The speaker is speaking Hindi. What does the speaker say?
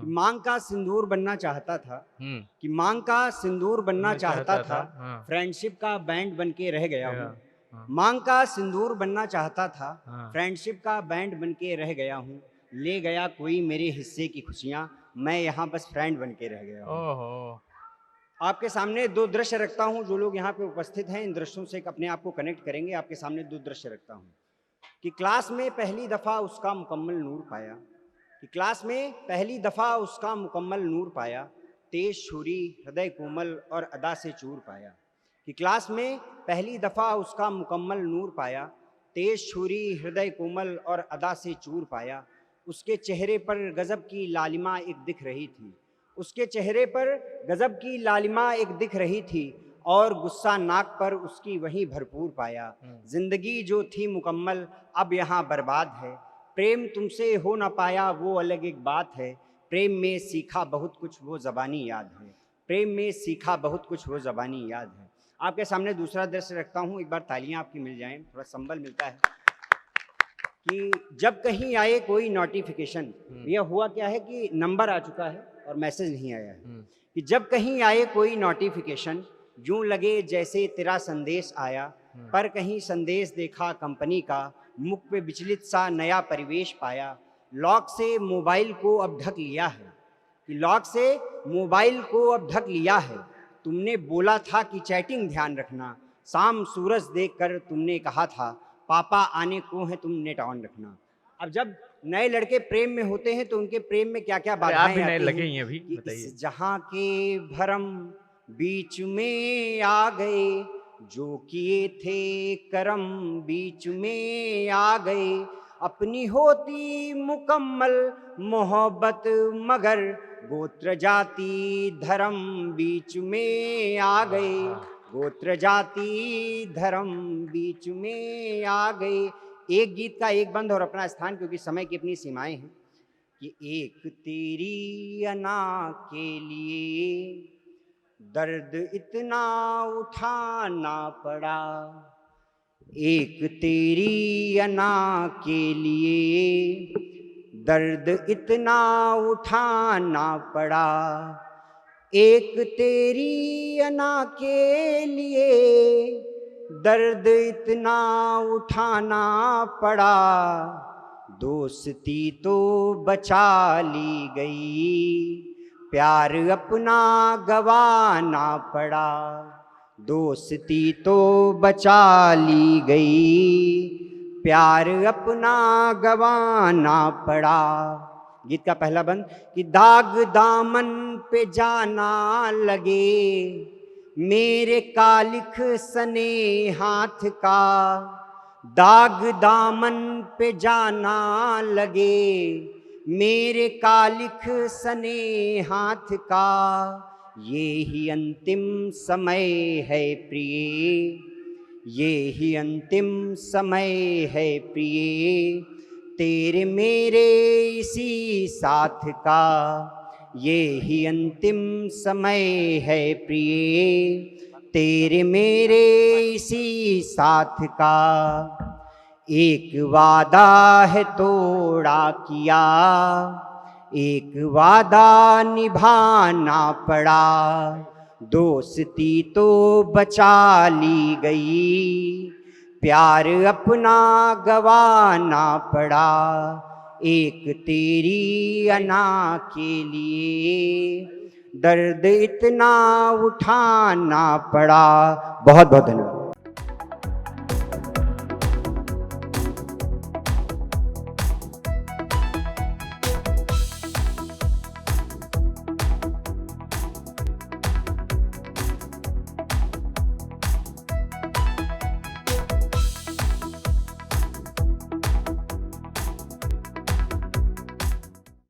मांग का सिंदूर बनना चाहता था, कि मांग का सिंदूर बनना चाहता था, फ्रेंडशिप का बैंड बन के रह गया हूँ। मांग का सिंदूर बनना चाहता था, फ्रेंडशिप का बैंड बन के रह गया हूँ। ले गया कोई मेरे हिस्से की खुशियाँ, मैं यहाँ बस फ्रेंड बन के रह गया हूँ। आपके सामने दो दृश्य रखता हूँ, जो लोग यहाँ पे उपस्थित हैं इन दृश्यों से अपने आप को कनेक्ट करेंगे। आपके सामने दो दृश्य रखता हूँ कि क्लास में पहली दफ़ा उसका मुकम्मल नूर पाया, कि क्लास में पहली दफ़ा उसका मुकम्मल नूर पाया, तेज छुरी हृदय कोमल और अदा से चूर पाया। कि क्लास में पहली दफ़ा उसका मुकम्मल नूर पाया, तेज छुरी हृदय कोमल और अदा से चूर पाया। उसके चेहरे पर गज़ब की लालिमा एक दिख रही थी, उसके चेहरे पर गज़ब की लालिमा एक दिख रही थी, और गुस्सा नाक पर उसकी वहीं भरपूर पाया। जिंदगी जो थी मुकम्मल अब यहाँ बर्बाद है, प्रेम तुमसे हो ना पाया वो अलग एक बात है। प्रेम में सीखा बहुत कुछ वो ज़बानी याद है, प्रेम में सीखा बहुत कुछ वो ज़बानी याद है। आपके सामने दूसरा दृश्य रखता हूँ, एक बार तालियां आपकी मिल जाएं, थोड़ा संबल मिलता है। कि जब कहीं आए कोई नोटिफिकेशन, यह हुआ क्या है कि नंबर आ चुका है और मैसेज नहीं आया है, कि जब कहीं आए कोई नोटिफिकेशन, यूं लगे जैसे तेरा संदेश आया, पर कहीं संदेश देखा कंपनी का, मुख पे विचलित सा नया परिवेश पाया। लॉक से मोबाइल को अब ढक लिया है, कि लॉक से मोबाइल को अब ढक लिया है। तुमने बोला था कि चैटिंग ध्यान रखना, शाम सूरज देखकर तुमने कहा था पापा आने को है तुम नेट ऑन रखना। अब जब नए लड़के प्रेम में होते हैं तो उनके प्रेम में क्या क्या बाधाएं आती हैं अभी कि बताइए। इस जहां के भरम बीच में आ गए, जो किए थे करम बीच में आ गए। अपनी होती मुकम्मल मोहब्बत मगर गोत्र जाति धर्म बीच में आ गए, गोत्र जाति धर्म बीच में आ गए। एक गीत का एक बंद और अपना स्थान, क्योंकि समय की अपनी सीमाएं हैं। कि एक तेरी अना के लिए दर्द इतना उठाना पड़ा, एक तेरी अना के लिए दर्द इतना उठाना पड़ा, एक तेरी अना के लिए दर्द इतना उठाना पड़ा। दोस्ती तो बचा ली गई, प्यार अपना गवाना पड़ा। दोस्ती तो बचा ली गई, प्यार अपना गवाना पड़ा। गीत का पहला बंद कि दाग दामन पे जाना लगे, मेरे कालिख सने हाथ का। दाग दामन पे जाना लगे, मेरे कालिख सने हाथ का। ये ही अंतिम समय है प्रिय, ये ही अंतिम समय है प्रिय, तेरे मेरे इसी साथ का। ये ही अंतिम समय है प्रिय, तेरे मेरे इसी साथ का। एक वादा है तोड़ा किया, एक वादा निभाना पड़ा। दोस्ती तो बचा ली गई, प्यार अपना गवाना पड़ा। एक तेरी अना के लिए दर्द इतना उठाना पड़ा। बहुत बहुत धन्यवाद।